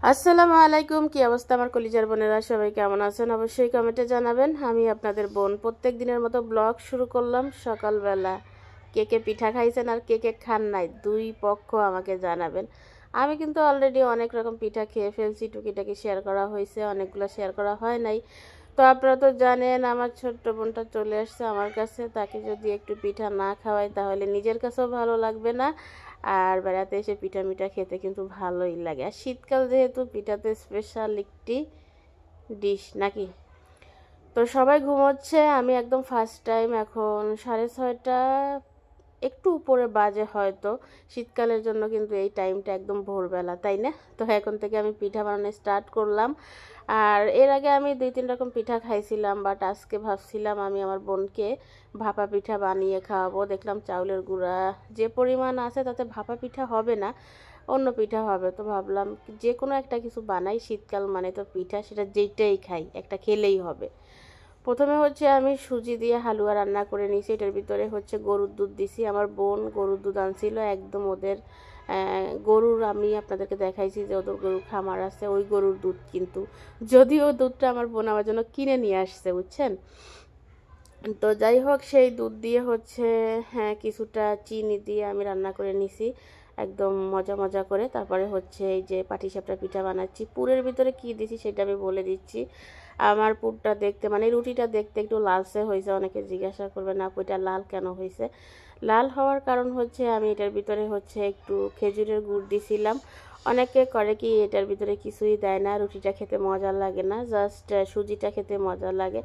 আসসালামু আলাইকুম। কি অবস্থা আমার কলিজার বোনেরা? সবাই কেমন আছেন? অবশ্যই কমেন্টে জানাবেন। আমি আপনাদের বোন প্রত্যেক দিনের মতো ব্লগ শুরু করলাম সকালবেলা। কে কে পিঠা খাইছেন আর কে কে খান নাই দুই পক্ষ আমাকে জানাবেন। আমি কিন্তু অলরেডি অনেক রকম পিঠা খেয়ে ফেলছি, টুকিটাকি শেয়ার করা হয়েছে, অনেকগুলো শেয়ার করা হয় নাই। তো আপনারা তো জানেন আমার ছোট্ট বোনটা চলে আসছে আমার কাছে, তাকে যদি একটু পিঠা না খাওয়াই তাহলে নিজের কাছেও ভালো লাগবে না, আর বেড়াতে এসে পিঠা মিঠা খেতে কিন্তু ভালোই লাগে। আর শীতকাল যেহেতু পিঠাতে স্পেশাল একটি ডিশ নাকি। তো সবাই ঘুমোচ্ছে, আমি একদম ফার্স্ট টাইম এখন 6:30, একটু উপরে বাজে হয়তো। শীতকালের জন্য কিন্তু এই টাইমটা একদম ভোরবেলা, তাই না? তো এখন থেকে আমি পিঠা বানানো স্টার্ট করলাম। আর এর আগে আমি 2-3 রকম পিঠা খাইছিলাম, বাট আজকে ভাবছিলাম আমি আমার বোনকে ভাপা পিঠা বানিয়ে খাওয়াবো। দেখলাম চাউলের গুঁড়া যে পরিমাণ আছে তাতে ভাপা পিঠা হবে না, অন্য পিঠা হবে। তো ভাবলাম যে কোনো একটা কিছু বানাই, শীতকাল মানে তো পিঠা, সেটা যেইটাই খাই একটা খেলেই হবে। প্রথমে হচ্ছে আমি সুজি দিয়ে হালুয়া রান্না করে নিয়েছি। এটার ভিতরে হচ্ছে গরুর দুধ দিছি। আমার বোন গরুর দুধ আনছিল, একদম ওদের গরুর, আমি আপনাদেরকে দেখাইছি যে ওদের গরুর খামার আছে, ওই গরুর দুধ। কিন্তু যদিও দুধটা আমার বোন আমার জন্য কিনে নিয়ে আসছে, বুঝছেন। তো যাই হোক, সেই দুধ দিয়ে হচ্ছে কিছুটা চিনি দিয়ে আমি রান্না করে নিছি একদম মজা মজা করে। তারপরে হচ্ছে এই যে পাটিসাপটা পিঠা বানাচ্ছি। পুরের ভিতরে কি দিছি সেটা আমি বলে দিচ্ছি। আমার পুরটা দেখতে, মানে রুটিটা দেখতে একটু লালচে হয়েছে। অনেকে জিজ্ঞাসা করবে না ওইটা লাল কেন হয়েছে। লাল হওয়ার কারণ হচ্ছে আমি এটার ভিতরে হচ্ছে একটু খেজুরের গুড় দিছিলাম। অনেকে করে কি এটার ভিতরে কিছুই দেয় না, রুটিটা খেতে মজা লাগে না, জাস্ট সুজিটা খেতে মজা লাগে।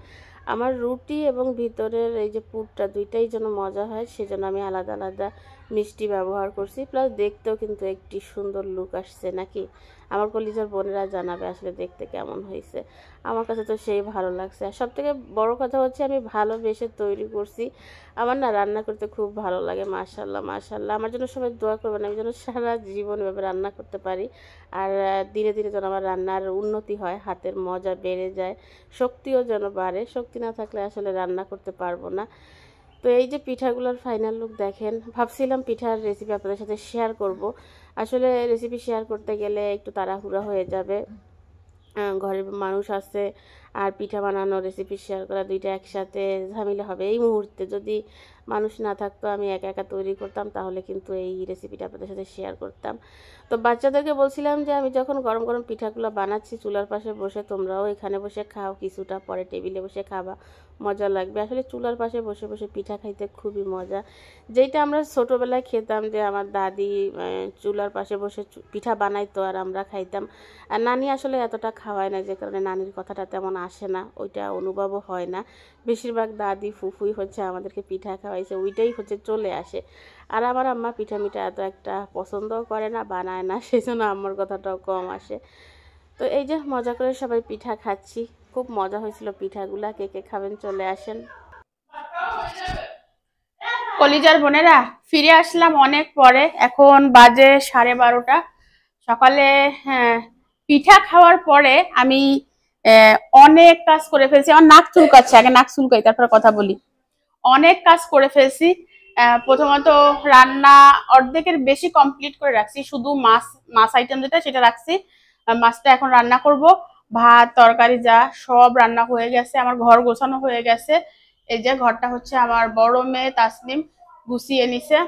আমার রুটি এবং ভিতরের এই যে পুরটা দুইটাই যেন মজা হয়, সেজন্য আমি আলাদা আলাদা মিষ্টি ব্যবহার করছি। প্লাস দেখতেও কিন্তু একটি সুন্দর লুক আসছে নাকি। আমার কলিজার বোনেরা জানাবে আসলে দেখতে কেমন হয়েছে। আমার কাছে তো সেই ভালো লাগছে। আর সবথেকে বড় কথা হচ্ছে আমি ভালোবেসে তৈরি করছি। আমার না রান্না করতে খুব ভালো লাগে। মাশাল্লাহ মাশাল্লাহ, আমার জন্য সবাই দোয়া করবেন আমি যেন সারা জীবন এভাবে রান্না করতে পারি। আর ধীরে ধীরে যেন আমার রান্নার উন্নতি হয়, হাতের মজা বেড়ে যায়, শক্তিও যেন বাড়ে। শক্তি না থাকলে আসলে রান্না করতে পারবো না। তো এই যে পিঠাগুলোর ফাইনাল লুক দেখেন। ভাবছিলাম পিঠার রেসিপি আপনাদের সাথে শেয়ার করব, আসলে রেসিপি শেয়ার করতে গেলে একটু তাড়াহুড়া হয়ে যাবে। ঘরের মানুষ আছে আর পিঠা বানানো রেসিপি শেয়ার করা দুইটা একসাথে ঝামেলা হবে। এই মুহূর্তে যদি মানুষ না থাকতো, আমি একা একা তৈরি করতাম, তাহলে কিন্তু এই রেসিপিটা আপনাদের সাথে শেয়ার করতাম। তো বাচ্চাদেরকে বলছিলাম যে আমি যখন গরম গরম পিঠাগুলো বানাচ্ছি চুলার পাশে বসে, তোমরাও এখানে বসে খাও, কিছুটা পরে টেবিলে বসে খাবা, মজা লাগবে। আসলে চুলার পাশে বসে বসে পিঠা খাইতে খুবই মজা। যেটা আমরা ছোটোবেলায় খেতাম, যে আমার দাদি চুলার পাশে বসে পিঠা বানাইতো আর আমরা খাইতাম। আর নানি আসলে এতটা খাওয়ায় না, যে কারণে নানির কথাটা তেমন আসে না, ওইটা অনুভবও হয় না। বেশিরভাগ দাদি ফুফুই হচ্ছে আমাদেরকে পিঠা খাওয়াইছে, ওইটাই হচ্ছে চলে আসে। আর আমার আম্মা পিঠা মিঠা এত একটা পছন্দও করে না, বানায় না, সেই জন্য আম্মার কথাটাও কম আসে। তো এই যে মজা করে সবাই পিঠা খাচ্ছি, খুব মজা হয়েছিল পিঠাগুলা। কে কে খাবেন চলে আসেন। কলিজার বোনেরা, ফিরে আসলাম অনেক পরে। এখন বাজে 12:30 সকালে। হ্যাঁ, পিঠা খাওয়ার পরে আমি অনেক কাজ করে ফেলছি। আমার নাক চুলকাচ্ছে, আগে নাক চুলকাই তারপর কথা বলি। অনেক কাজ করে ফেলছি। প্রথমত রান্না অর্ধেকের বেশি কমপ্লিট করে রাখছি, শুধু মাছ মাছ আইটেম যেটা সেটা রাখছি। মাছটা এখন রান্না করব। ভাত তরকারি যা সব রান্না হয়ে গেছে, আমার ঘর গোছানো হয়ে গেছে। এই যে ঘরটা হচ্ছে আমার বড় মেয়ে তাসনিম গুছিয়ে নিছে,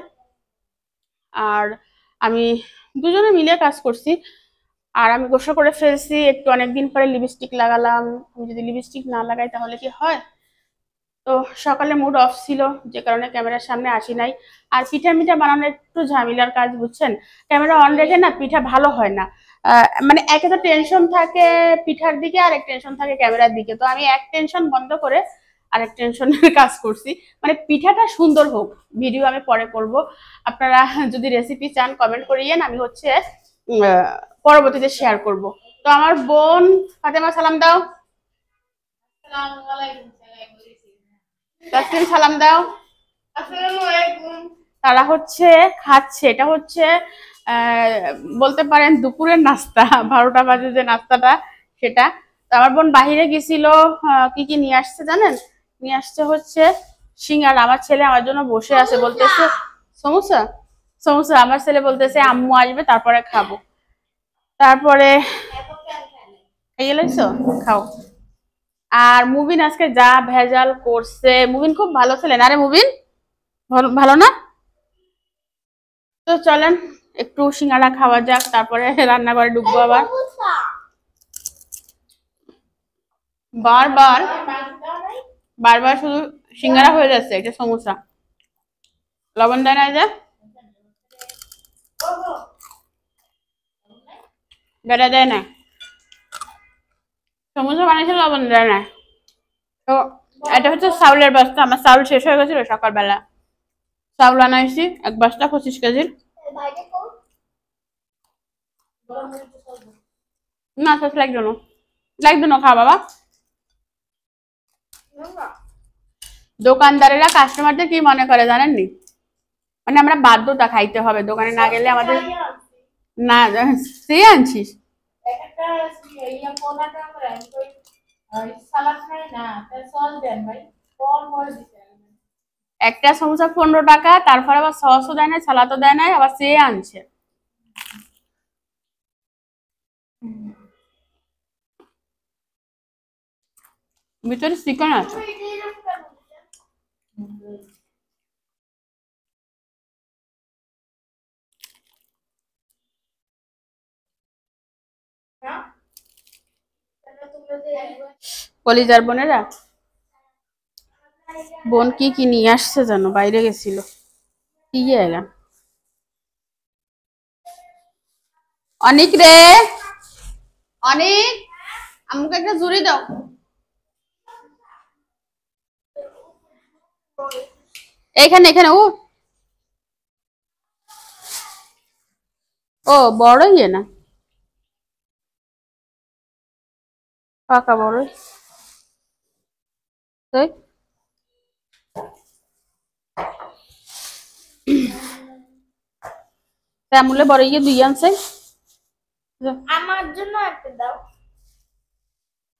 আর আমি দুজনে মিলে কাজ করছি। আর আমি গোসল করে ফেলছি, একটু অনেকদিন পরে লিপস্টিক লাগালাম। আমি যদি লিপস্টিক না লাগাই তাহলে কি হয়। তো সকালে মুড অফ ছিল, যে কারণে ক্যামেরার সামনে আসি নাই। আর পিঠা মিঠা বানানো একটু ঝামেলার কাজ, বুঝছেন। ক্যামেরা অন রেখে না পিঠা ভালো হয় না। মানে একে তো টেনশন থাকে পিঠার দিকে, আর এক টেনশন থাকে ক্যামেরার দিকে। তো আমি এক টেনশন বন্ধ করে আরেক টেনশনের কাজ করছি। মানে পিঠাটা সুন্দর হোক, ভিডিও আমি পরে করব। আপনারা যদি রেসিপি চান কমেন্ট করিয়েন, আমি হচ্ছে পরবর্তীতে শেয়ার করব। তো আমার বোন ফাতেমা সালাম দাও। তাসলিম সালাম দাও। তারা হচ্ছে খাচ্ছে, এটা হচ্ছে বলতে পারেন দুপুরের নাস্তা, 12টা বাজে যে নাস্তাটা সেটা। আমার বোন বাহিরে গেছিল, কি কি নিয়ে আসছে জানেন? নিয়ে আসছে হচ্ছে সিঙ্গারা। আমার ছেলে আমার জন্য বসে আছে, বলতেছে সমোসা সমোসা। আমার ছেলে বলতেছে আম্মু আসবে তারপরে খাবো। তারপরে খেয়ে লাইছো, খাও। আর মুবিন আজকে যা ভেজাল করছে, মুবিন খুব ভালো ছিলেন। আরে মুবিন ভালো না? তো চলেন একটু সিঙ্গাড়া খাওয়া যাক, তারপরে রান্নাঘরে ঢুকবো আবার। বারবার বারবার শুধু সিঙ্গাড়া হয়ে যাচ্ছে, এটা সমস্যা। লবণ দেয় না যে, বেড়া দেয় না, সমস্যা বানিয়েছে, লবণ দেয় না। তো এটা হচ্ছে চাউলের বস্তা, আমার চাউল শেষ হয়ে গেছিল সকালবেলা, চাউল আনাইছি 1 বস্তা 25 কেজির। না শেষ লাগবে না, খা বাবা। দোকানদারেরা কাস্টমারদের কি মনে করে জানেননি, মানে আমরা বাধ্যতা খাইতে হবে, দোকানে না গেলে আমাদের না। সে আনছিস একটা সমোসা 15 টাকা, তারপরে আবার সসও দেয় না, সালাদও দেয় না, আবার সে আনছে। ভিতরে চিকেন আছে। কলিজার বোনেরা, বোন কি কি নিয়ে আসছে জানো, বাইরে গেছিল। কি জায়গা অনেক রে, অনেক আমাকে একটা জুড়ি দাও। এখানে এখানে ও বড় ইয়ে না, পাকা বড়। আমুলে বড় ইয়ে 2 আনছে, আমার জন্য একটা দাও,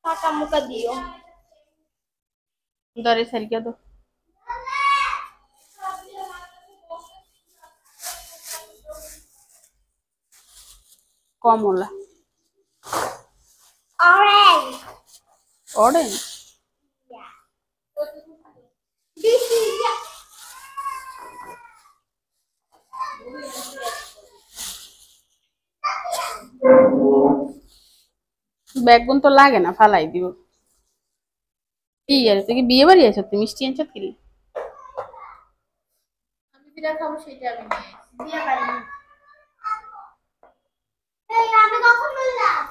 পাকা মুকা দিও। দরে সারিকা দাও। কমলা Orange. অরেঞ্জ, This is বেগুন তো লাগে না, ফালাই দিব। কি আর তুই কি বিয়ে বাড়ি আছো, তুমি মিষ্টি আনছো কি? আমি যেটা খাবো সেটা আমি নিয়ে পারি। এই আমি কখন বললাম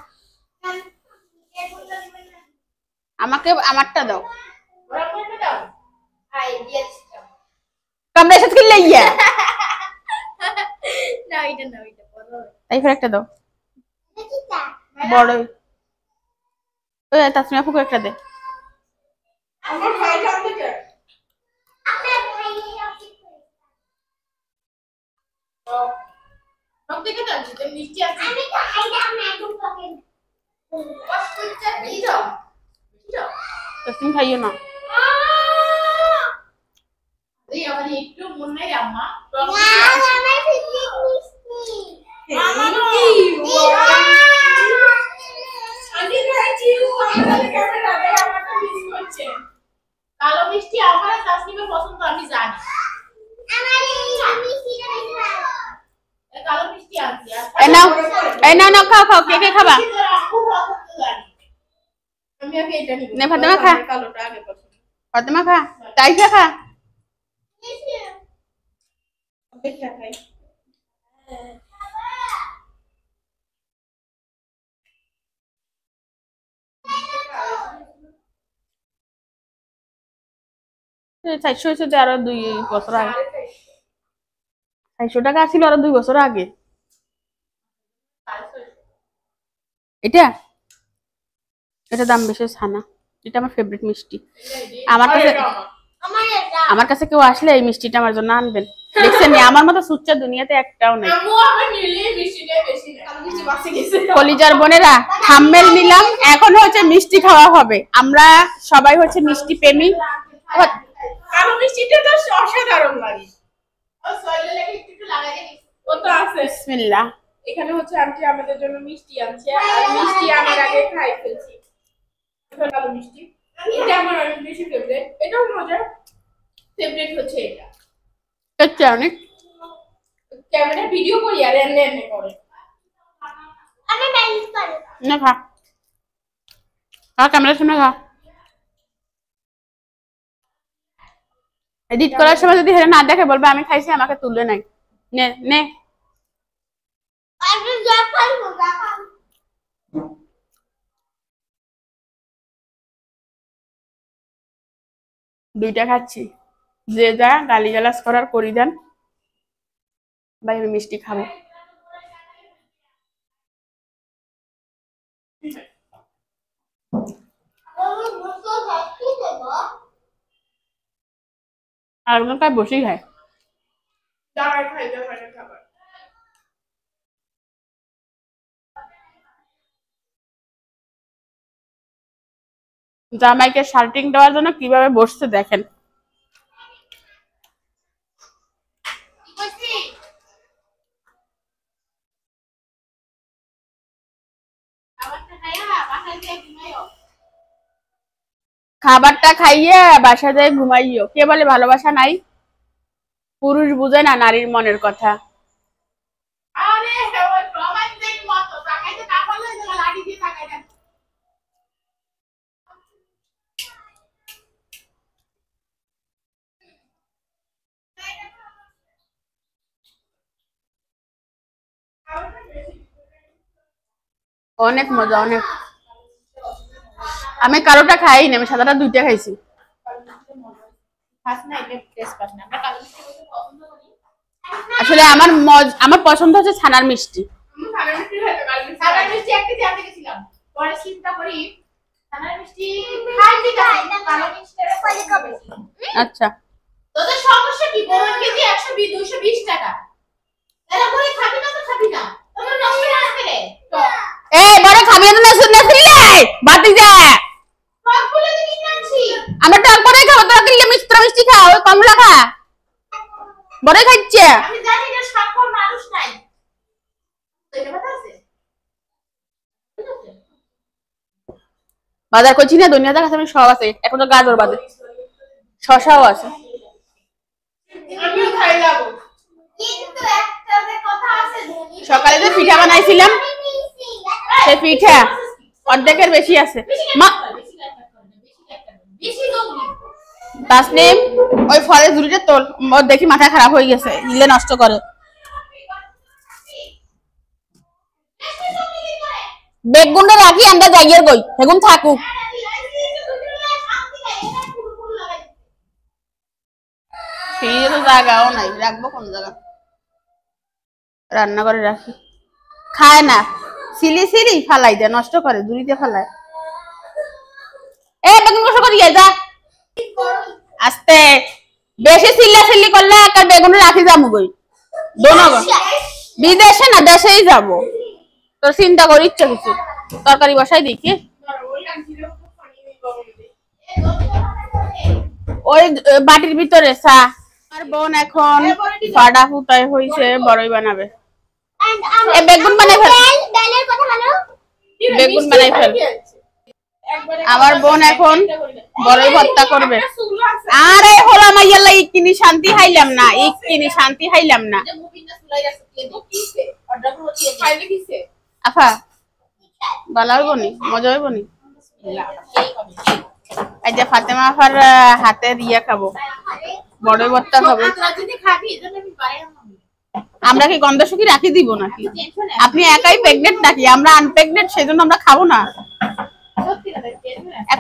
আমাকে আমারটা দাও। ওরা কোনটা দাও? আই দিয়েছি। কামড়া সাথে কি লাইয়া, না এটা না, এটা বড়। এই ফের একটা দাও, দেখিটা বড়। ওই তাসমিয়া ফুকু একটা দে। আমার ভাইটা আমাকে আপনার ভাই আপনি ও সব দিকে যাচ্ছি তো মিষ্টি আছে। আমি তো খাইলাম না একদম পকেট কষ্ট করতে দিও দিও। তাসমিয়া খাইও না। এই আমার একটু মন নাই আম্মা, আমার পিকনিক মিষ্টি আমার কি আমি খাইছি। আমার ক্যামেরা দেয়, আমারটা মিস করছে। কালো মিষ্টি আমার তাসনিমের পছন্দ, আমি জানি। আমার এই মিষ্টিটা বেশি ভালো। এই কালো মিষ্টি আনছি। এই নাও খাও খাও, কে কে খাবা? আমি আগে এটা নিব। নে ফাতেমা খা, কালোটা আগে পছন্দ। ফাতেমা খা, তাইফা খা। দেখা খাই। চারশো হয়েছে আরো 2 বছর আগে, 400 টাকা ছিল আরো 2 বছর আগে। এটা এটা দাম বেশি ছানা, এটা আমার ফেভারিট মিষ্টি। আমার কাছে কেউ আসলে এই মিষ্টিটা আমার জন্য আনবেন। দেখছেন আমার মতো সুচ্চা দুনিয়াতে একটাও নেই। কলিজার বোনেরা, থাম্বনেল নিলাম, এখন হচ্ছে মিষ্টি খাওয়া হবে। আমরা সবাই হচ্ছে মিষ্টি প্রেমী। কালো মিষ্টিটা তো অসাধারণ লাগে। ও সয়লে লাগে একটু লাগাই দিই। ও তো আছে। বিসমিল্লাহ। এখানে হচ্ছে আন্টি আমাদের জন্য মিষ্টি আনছে আর মিষ্টি আনার আগে খাই ফেলছি। এখন ভালো মিষ্টি, এটা আমার অনেক বেশি ফেভারিট। এটাও মজার, ফেভারিট হচ্ছে এটা। আচ্ছা অনেক ক্যামেরা ভিডিও করি আর এনে এনে করে আমি ব্যালেন্স করি না খা ক্যামেরার সামনে খা। এডিট করার সময় যদি হেরে না দেখে বলবে আমি খাইছি আমাকে তুলে নাই। নে নে আমি যা খাইবো যা খাবো। দুইটা খাচ্ছি, যে যা গালিগালাজ করার করি দেন ভাই, আমি মিষ্টি খাবো। আর ওগুলো কাজ বসেই খায়। দাঁড়ায় খাইতে পারে খাবার। জামাইকে শার্টিং দেওয়ার জন্য কিভাবে বসছে দেখেন। খাবারটা খাইয়ে বাসা যায় ঘুমাইও। কে বলে ভালোবাসা নাই? পুরুষ বুঝে না নারীর মনের কথা। আরে ওই রোমান্টিক মতো তাকাইতে না পারলে লাঠি দিয়ে তাকাই দেন। অনেক মজা অনেক। আমি কালোটা খাইনি, আমি সাদাটা দুইটা খাইছি। আসলে আমার পছন্দ হচ্ছে ছানার মিষ্টি। ছানার মিষ্টি একটা দিয়ে আনতে গেছিলাম, পরে চিন্তা করি ছানার মিষ্টি খাই ঠিক আছে, কালো মিষ্টিটা পরে খাবো। আচ্ছা তোদের সমস্যা কি? বড় কেজি 120 220 টাকা। এরা করে খাবি না তো খাবি না, তোমরা নষ্ট করে ফেলে তো এই বড় খাবি না শুনে ফিরলে বাতি যা সবগুলো তো কিনে আনছি। আমরা টক করে খাবো, তোরা কিনলে মিষ্টি খা, ওই কমলা খা। বড় খাচ্ছে আমি জানি না স্বাক্ষর মানুষ নাই, এটা কথা আছে। বাজার করছি না, দুনিয়াতে কাছে আমি সব আছে, এখন তো গাজর বাদে শশাও আছে। আমিও খাই যাবো, কিন্তু একটা যে কথা আছে ধনী সকালে যে পিঠা বানাইছিলাম সেই পিঠা অর্ধেকের বেশি আছে। মা বেশি দৌড়ি তাসনিম ওই ফলের ঝুড়িটা তোল, ওর দেখি মাথা খারাপ হয়ে গেছে, ইলে নষ্ট করে। বেগুনটা রাখি আমরা যাইয়ের গই, বেগুন থাকুক। ফ্রিজে তো জায়গাও নাই, রাখবো কোন জায়গা? রান্না করে রাখি, খায় না, সিলি সিলি ফালাই দেয়, নষ্ট করে, ঝুড়িতে ফালায়। এ বেগুন কষ্ট করে যা আস্তে, বেশি সিল্লা সিল্লি করলে একটা বেগুন রাখি যাবো গই। দোনো বিদেশে না দেশেই যাব, তোর চিন্তা করি ইচ্ছা কিছু তরকারি বসাই দিই কি ওই বাটির ভিতরে চা। আর বোন এখন ফাডা ফুটাই হইছে, বড়ই বানাবে। এ বেগুন বানাই ফেল, বেগুন বানাই ফেল। আমার বোন এখন বড়ই ভর্তা করবে। আরে হলো মাইয়াল্লা ইকিনি শান্তি হাইলাম না, ইকিনি শান্তি হাইলাম না। আফা ভালো হইব নি, মজা হইব নি? এই যে ফাতেমা আফার হাতের ইয়া খাবো, বড়ই ভর্তা খাবো। আমরা কি গন্ধ শুকি রাখি দিব নাকি? আপনি একাই প্রেগনেন্ট নাকি? আমরা আনপ্রেগনেন্ট, সেজন্য আমরা খাবো না।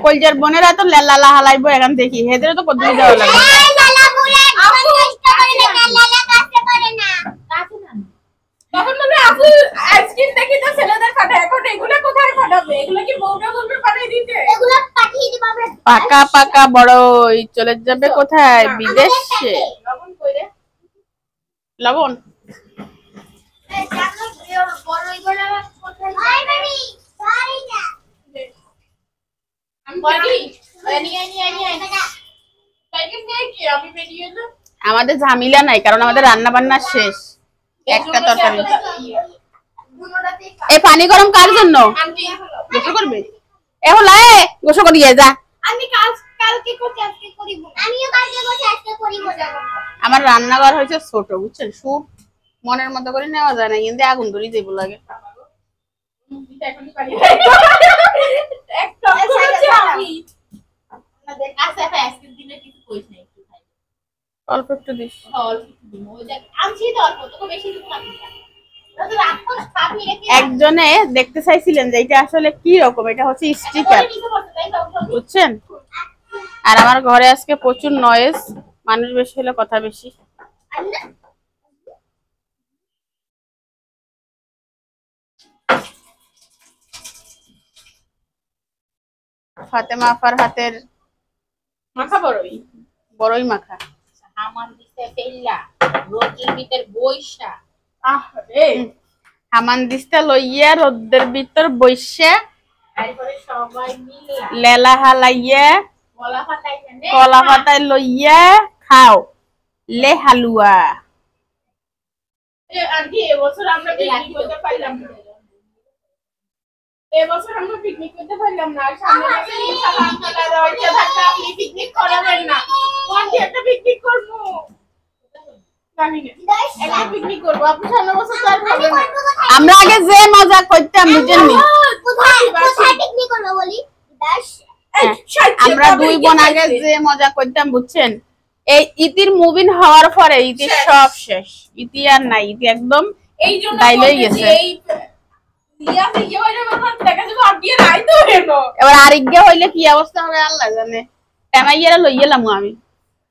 কলজার বোনেরা তো লালা হালাইবো এখন দেখি, হেদের তো কত যাওয়া লাগে। তখন বলবে আপু আইসক্রিম দেখি তো ছেলেদের পাঠায়, এখন এগুলা কোথায় পাঠাবে? এগুলা কি বউটা বলবে পাঠিয়ে দিতে? এগুলা পাঠিয়ে দিবে পাকা পাকা বড়ই চলে যাবে কোথায়? বিদেশে। লবণ কইরে লবণ এই জানো বড়ই গুলো কোথায়? আই বেবি সরি না আমি বলি নিয়ে প্যাকেট নিয়ে কি আমি বেরিয়ে এলাম। আমাদের ঝামেলা নাই, কারণ আমাদের রান্না বান্না শেষ। একটা তরকারি এই পানি গরম কার জন্য? গোসল করবে এখন লাই গোসল করিয়ে যা। আমি কালকে করতে আজকে করিব। আমিও কালকে করতে আজকে করিব যাব। আমার রান্নাঘর হয়েছে ছোট বুঝছেন, সুপ মনের মতো করে নেওয়া যায় না, কিন্তু আগুন ধরি দেব লাগে। অল্প একটু দিস। একজনে দেখতে চাইছিলেন যে এটা আসলে কি রকম, এটা হচ্ছে স্টিকার বুঝছেন। আর আমার ঘরে আজকে প্রচুর নয়েজ, মানুষ বেশি হলে কথা বেশি। ফাতেমা আপার হাতের মাখা বড়ই মাখা। আমার দিতে ফেললা রোদ্রের ভিতর বইসা হামান দিস্তা লইয়া রোদ্রের ভিতর বইসা তারপরে সবাই মিলে লেলা হালাইয়া কলা কলা পাতায় পাতায় লইয়া খাও লে হালুয়া। আন্টি এবছর আমরা পিকনিক করতে পারলাম না। এবছর আমরা পিকনিক করতে পারলাম না। সামনে মাসে ইনশাআল্লাহ আপনারা রয়েছে থাকতে আপনি পিকনিক করাবেন না। আন্টি একটা পিকনিক করব। জানি না। একটা পিকনিক করব। আপনি সামনে বছর তো আর করবেন না। আমরা আগে যে মজা করতাম বুঝেননি, কোথায় পিকনিক করব বলি? আমরা দুই বোন আগে যে মজা করতাম বুঝছেন, এই ইতির মুভিন হওয়ার পরে ইতি সব শেষ, ইতি আর নাই, ইতি একদম এই জন্য দাইলেই গেছে। এই ইয়াতে ইয়ে হইলে আমার দেখা যাবে আপনি রাই তো হেনো। এবার আরেকগে হইলে কি অবস্থা হবে আল্লাহ জানে। টামাইয়ারা লইয়েলাম আমি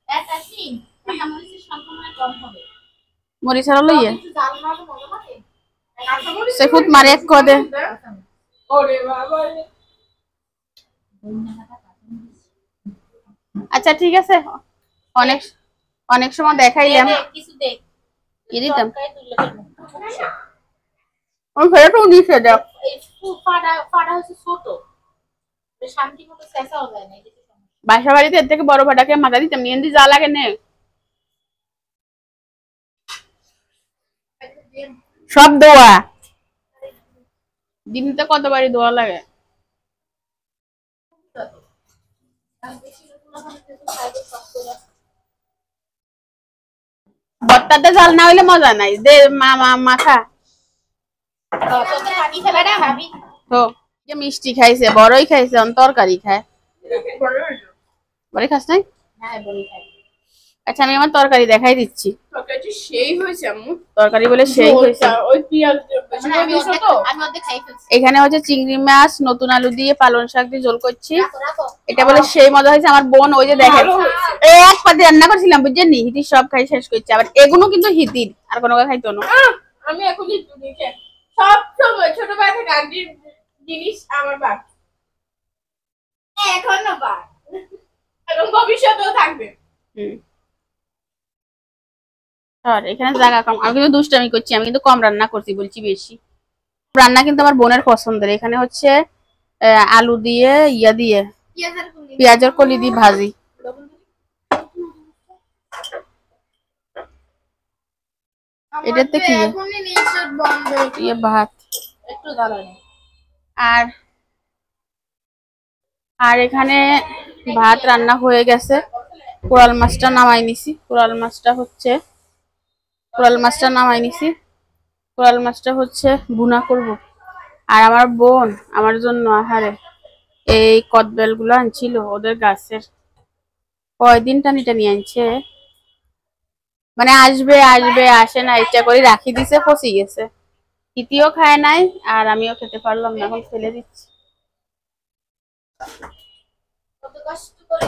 এটা কি কাঁচামরিচের সংখ্যা কম হবে। মরিচারা লইয়ে কিছু জাল মারো মজা হবে। কাঁচামরিচ সেফুত মারে এক কদে। ওরে বাবা রে। আচ্ছা ঠিক আছে, অনেক অনেক সময় দেখাইলাম। কিছু দেখ কি দিতাম কাই তুলে ফেলবো। আমি ফেরত দিছে দাও। এই ফাড়া হচ্ছে ছোট। শান্তি মতো চেঁচাও যায় না, এই যে সমস্যা। বাসা বাড়িতে এর থেকে বড় ফাটাকে মাথা দিতাম, নিয়ে যা লাগে নে সব দোয়া দিনতে কতবারই দোয়া লাগে। বত্তাতে জাল না হইলে মজা নাই। দে মাখা পানি ফেলাটা ভাবি তো যে মিষ্টি খাইছে, বড়ই খাইছে, তরকারি খায়। বড়ই খাস নাই? হ্যাঁ বলি খাই। আচ্ছা আমি আমার তরকারি দেখাই দিচ্ছি। তরকারিটা সেই হয়েছে আম্মু। তরকারি বলে সেই হয়েছে। ওই পেঁয়াজ বেশি করে দিয়েছো তো? আমি অর্ধেক খাই ফেলছি। এখানে হচ্ছে চিংড়ি মাছ নতুন আলু দিয়ে পালং শাক দিয়ে ঝোল করছি। রাখো। এটা বলে সেই মজা হয়েছে। আমার বোন ওই যে দেখেন ভালো হয়েছে। এক পাতে রান্না করছিলাম বুঝছেন নি, হিতির সব খাই শেষ করছে। আবার এগুলো কিন্তু হিতির, আর কোনো খাইতো না। আমি এখনই দুনিকে সব সময় ছোটবেলা থেকে আন্টির জিনিস আমার বাপ এখনো বাপ এবং ভবিষ্যতেও থাকবে। আর এখানে জায়গা কম, আমি কিন্তু দুষ্টামি করছি, আমি কিন্তু কম রান্না করছি বলছি বেশি। রান্না কিন্তু আমার বোনের পছন্দের। এখানে হচ্ছে আলু দিয়ে ইয়া দিয়ে পেঁয়াজের কলি দিয়ে ভাজি। এটাতে কি ইয়ে ভাত একটু দাঁড়ানো। আর আর এখানে ভাত রান্না হয়ে গেছে। কোরাল মাছটা নামাই নিছি। কোরাল মাছটা হচ্ছে ভুনা করব। আর আমার বোন আমার জন্য আহারে এই কদবেল গুলো আনছিল ওদের গাছের, কয়দিন টানি টানি আনছে, মানে আসবে আসে না, ইচ্ছা করে রাখি দিছে, পচি গেছে। ইতিও খায় নাই আর আমিও খেতে পারলাম না, এখন ফেলে দিচ্ছি। কত কষ্ট করে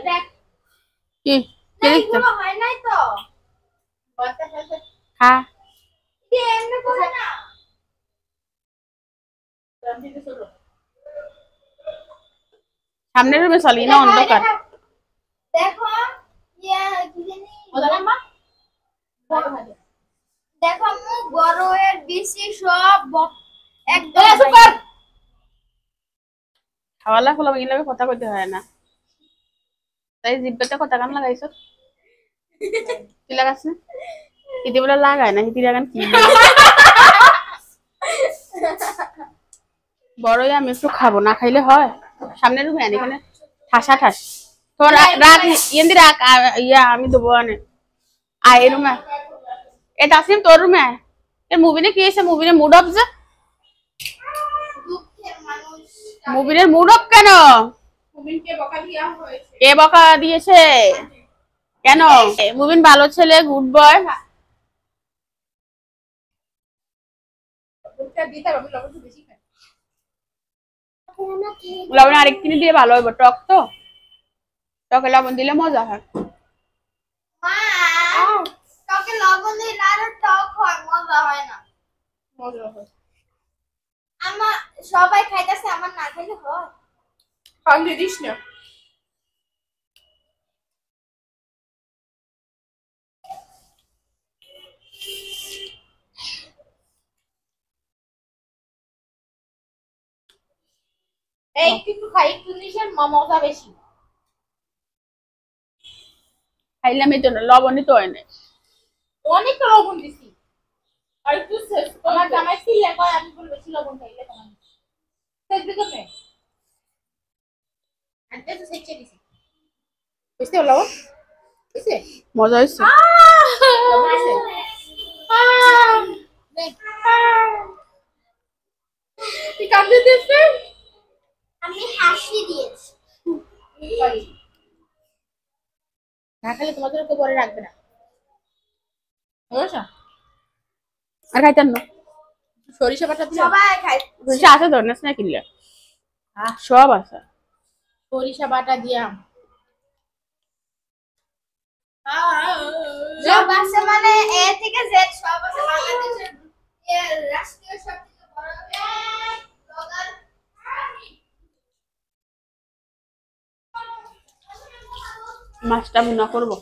দেখ কি এইগুলো হয় নাই তো বাতা খেতে খা কি এমনি করে না রান্ধিতে চলো। সামনের রুমে চলি না, অন্ধকার। দেখো ইয়া কি জানি ওদার মা দেখো মু বড়ের বেশি সব একদম খাওয়ালা খোলা গেলে কথা কইতে হয় না, তাই জিব্বাতে কথা কান লাগাইছ। কি লাগাস না? হিতি বলে লাগায় না, হিতি লাগান কি বড়ই আমি একটু খাবো, না খাইলে হয়? সামনের রুমে আনি, এখানে ঠাসা ঠাস। তো রাখ ইয়েন্দি রাখ, ইয়া আমি দেবো আনে। আয় এই রুমে, এ তাসনিম তোর রুমে আয়। এ মুবিনে কি হয়েছে? মুবিনে মুড অফ যে, মুবিনের মুড অফ কেন? কে বকা দিয়েছে? কেন? মুবিন ভালো ছেলে, গুড বয়। লবণ আরেকদিন দিয়ে ভালো হবে, টক তো, টকে লবণ দিলে মজা হয়। মা, টকে লবণ দিলে আরো টক হয়, মজা হয় না। আমার সবাই খাইতেছে, আমার না খাইলে হয়? খান দিস না। এই একটু খাই, একটু জিনিসের মজা বেশি। খাইলাম এই জন্য, লবণই তো হয় না। অনেক লবণ দিছি। আর একটু আমার জামাই ছিলে কয় আমি বলে বেশি লবণ খাইলে তোমার শেষ দিকে নে। আনতে তো শেষে দিছি। বুঝতে লবণ? বুঝছে? মজা হয়েছে। লবণ আছে? তুই কান্দে দিছিস? আমি হাসি দিয়েছি। না খেলে তোমাদের তো পরে রাখবে না। বুঝছো? আর খাইতেন না? সরিষা বাটা দিলে সবাই খায়। সরিষা আছে ধরনের না কিনলে? সব আছে। সরিষা বাটা দিয়া সব আছে মানে এ থেকে জেড সব আছে। বাংলাদেশের রাষ্ট্রীয় সবথেকে বড় ব্লগার। মাছটা ভুনা করবো।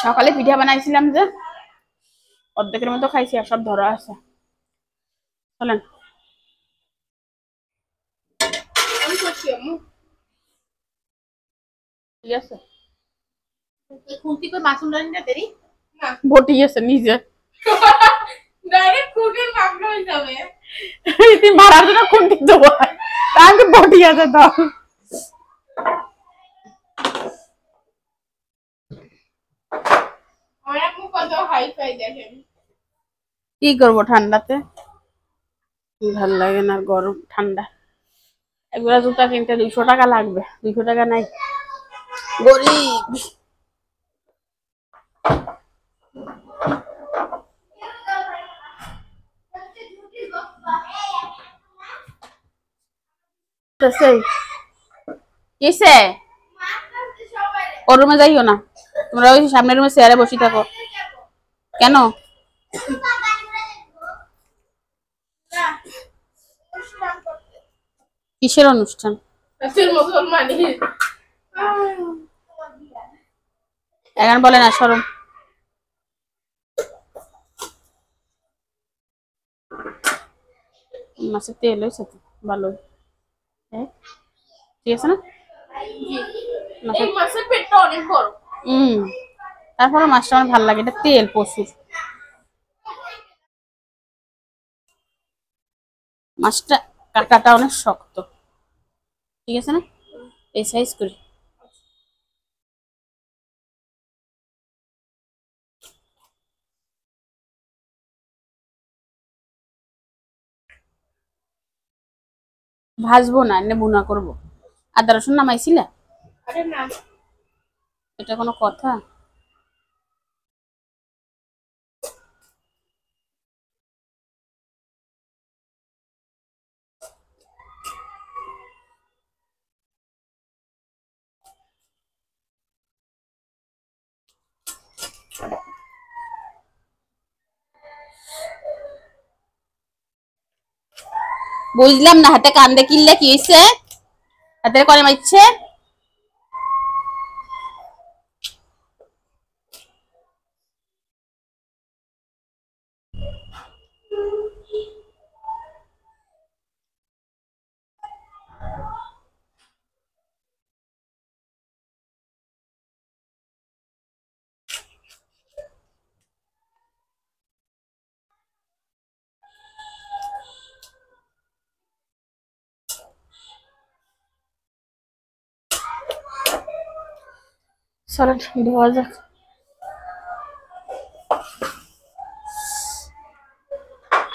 সকালে পিঠা বানাইছিলাম যে, অর্ধেকের মতো খাইছি, আর সব ধরা আছে। চলেন। আমি করছি আম্মু। ঠিক আছে, এই খুন্তি করে মাছ উন্ডানিটা দেরি না বটি আছে নিজে। ডাইরেক্ট কুকের মামলা হয়ে যাবে। তুই মারার জন্য খুন্তি দেবো, তাকে বটি আছে তো। আমার আম্মু কত হাই ফাই দেখেন। কি করবো ঠান্ডাতে, ভাল লাগে না, গরম ঠান্ডা। এগুলা জুতা কিনতে 200 টাকা লাগবে, 200 টাকা নাই, গরিব। কিসে ওর রুমে যাইও না, তোমরা ওই সামনের রুমে চেয়ারে বসে থাকো। কেন? কিসের অনুষ্ঠান? মুসলমানি এখন বলে না সরম। মাছের তেল হয়েছে তো ভালো, ঠিক আছে না? এই মাছের পেটটা অনেক বড়। তারপরে মাছটা আমার ভালো লাগে, এটা তেল প্রচুর। মাছটা কাটাটা অনেক শক্ত, ঠিক আছে না? এই সাইজ করি। ভাজবো না, এনে বুনা করবো। আদা রসুন নামাইছিলা? আরে না, এটা কোনো কথা? বুঝলাম না, হাতে কান্দে কিনলে কি হয়েছে? হাতের করে মারছে। চলেন ধোয়া যাক।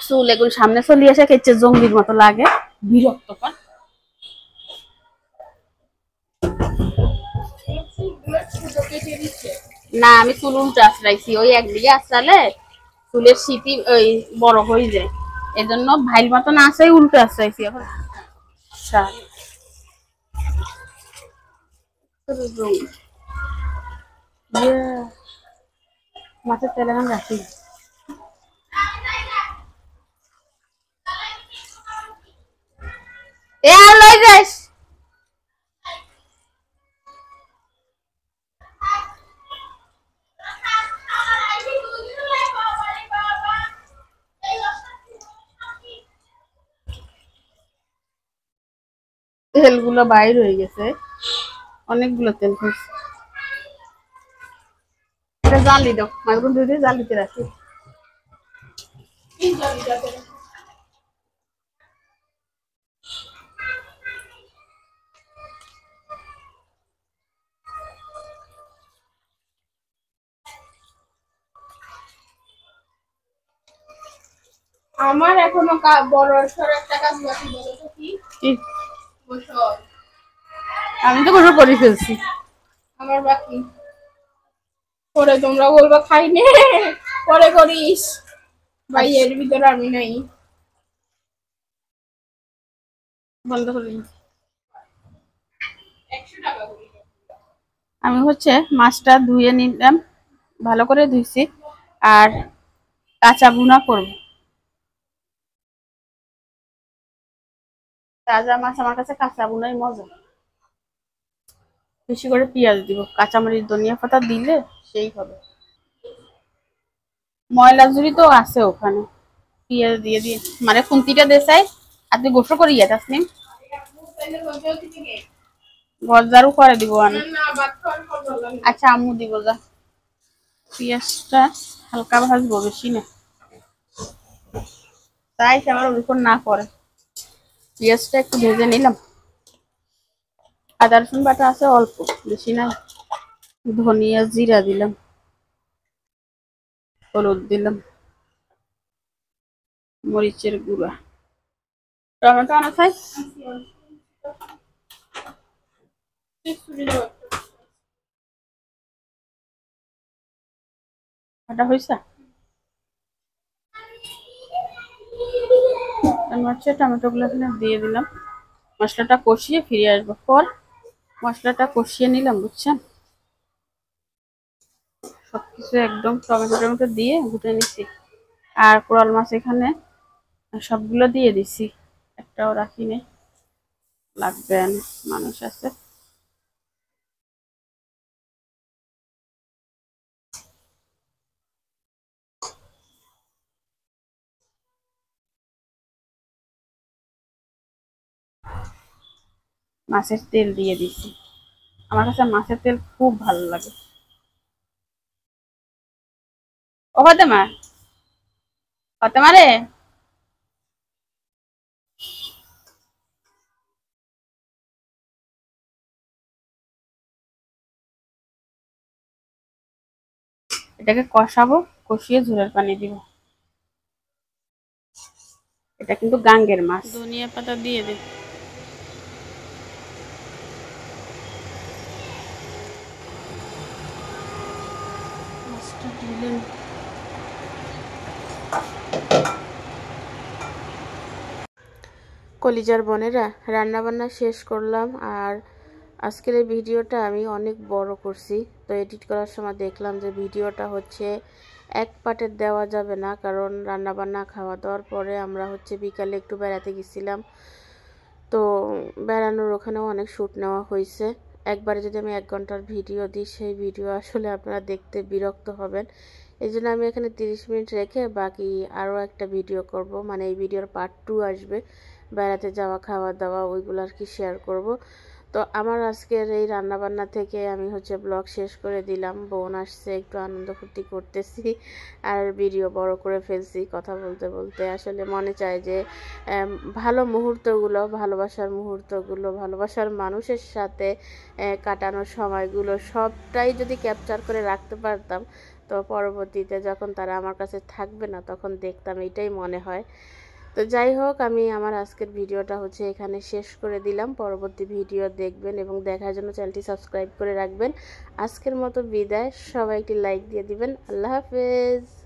চুল এগুলো সামনে চলে আসে কেচে জঙ্গলির মতো লাগে, বিরক্তকর। না আমি চুল উল্টো আশ্রাইছি, ওই একদিকে আশ্রালে চুলের শীতি ওই বড় হয়ে যায়, এই জন্য ভাইল মতন আছে উল্টো আশ্রাইছি। এখন মাছের তেলে আমি রাখি। এ আর লই যাস। তেলগুলো বাইর হয়ে গেছে, অনেকগুলো তেল হয়েছে। এটা জালি দাও, মাছগুলো ধুয়ে দিয়ে জালিতে রাখি। আমার এখনো বড় সর একটা কাজ বাকি, বলো তো কি? গোসল। আমি তো গোসল করে ফেলছি। আমার বাকি পরে তোমরা বলবা খাই নে, পরে করিস। ভাই এর ভিতরে আমি নাই। বন্ধ করে দিন। 100 টাকা করে। আমি হচ্ছে মাছটা ধুয়ে নিলাম, ভালো করে ধুইছি, আর কাঁচা ভুনা করব। তাজা মাছ আমার কাছে কাঁচা ভুনাই মজা। বেশি করে পেঁয়াজ দিব, কাঁচামরিচ ধনিয়া পাতা দিলে সেই হবে। ময়লা ঝুড়ি তো আছে ওখানে, পেঁয়াজ দিয়ে দিয়ে মানে খুন্তিটা দেশাই। আর তুই গোসল করি তাসনিম, গজারও করে দিব আমি। আচ্ছা আম্মু দিব যা। পেঁয়াজটা হালকা ভাজবো, বেশি না, তাই আমার ওর উপর না পড়ে। পেঁয়াজটা একটু ভেজে নিলাম, আদা রসুন বাটা আছে অল্প, বেশি না। ধনিয়া জিরা দিলাম, হলুদ দিলাম, মরিচের গুঁড়া, টমেটো আনা খাই। এটা হয়েছে টমেটো গুলো দিয়ে দিলাম। মশলাটা কষিয়ে ফিরে আসবো পর। মশলাটা কষিয়ে নিলাম, বুঝছেন, সবকিছু একদম টমেটো টমেটো দিয়ে ঘুটে নিচ্ছি। আর কোরাল মাছ এখানে সবগুলো দিয়ে দিছি, একটাও রাখি নেই, লাগবে না, মানুষ আছে। মাছের তেল দিয়ে দিছি, আমার কাছে মাছের তেল খুব ভালো লাগে। ও ফাতেমা, ফাতেমা রে, এটাকে কষাবো, কষিয়ে ঝোলের পানি দিব। এটা কিন্তু গাঙ্গের মাছ। ধনিয়া পাতা দিয়ে দে। মাছটা দিলাম। কলিজার বোনেরা, রান্নাবান্না শেষ করলাম। আর আজকের এই ভিডিওটা আমি অনেক বড় করছি, তো এডিট করার সময় দেখলাম যে ভিডিওটা হচ্ছে এক পার্টের দেওয়া যাবে না, কারণ রান্নাবান্না খাওয়া দাওয়ার পরে আমরা হচ্ছে বিকালে একটু বেড়াতে গেছিলাম। তো বেড়ানোর ওখানেও অনেক শ্যুট নেওয়া হয়েছে। একবারে যদি আমি 1 ঘন্টার ভিডিও দিই, সেই ভিডিও আসলে আপনারা দেখতে বিরক্ত হবেন। এই জন্য আমি এখানে 30 মিনিট রেখে বাকি আরও একটা ভিডিও করব, মানে এই ভিডিওর পার্ট 2 আসবে, বেড়াতে যাওয়া, খাওয়া দাওয়া, ওইগুলো আর কি শেয়ার করব। তো আমার আজকের এই রান্নাবান্না থেকে আমি ব্লগ শেষ করে দিলাম। বোন আসছে, একটু আনন্দ ফুর্তি করতেছি আর ভিডিও বড় করে ফেলছি কথা বলতে বলতে। আসলে মনে চায় যে ভালো মুহূর্তগুলো, ভালোবাসার মুহূর্তগুলো, ভালোবাসার মানুষের সাথে কাটানোর সময়গুলো সবটাই যদি ক্যাপচার করে রাখতে পারতাম, তো পরবর্তীতে যখন তারা আমার কাছে থাকবে না তখন দেখতাম, এটাই মনে হয়। তো যাই হোক, আমি আমার আজকের ভিডিওটা এখানে শেষ করে দিলাম। পরবর্তী ভিডিও দেখবেন এবং দেখার জন্য চ্যানেলটি সাবস্ক্রাইব করে রাখবেন। আজকের মতো বিদায়, সবাই একটি লাইক দিয়ে দিবেন। আল্লাহ হাফেজ।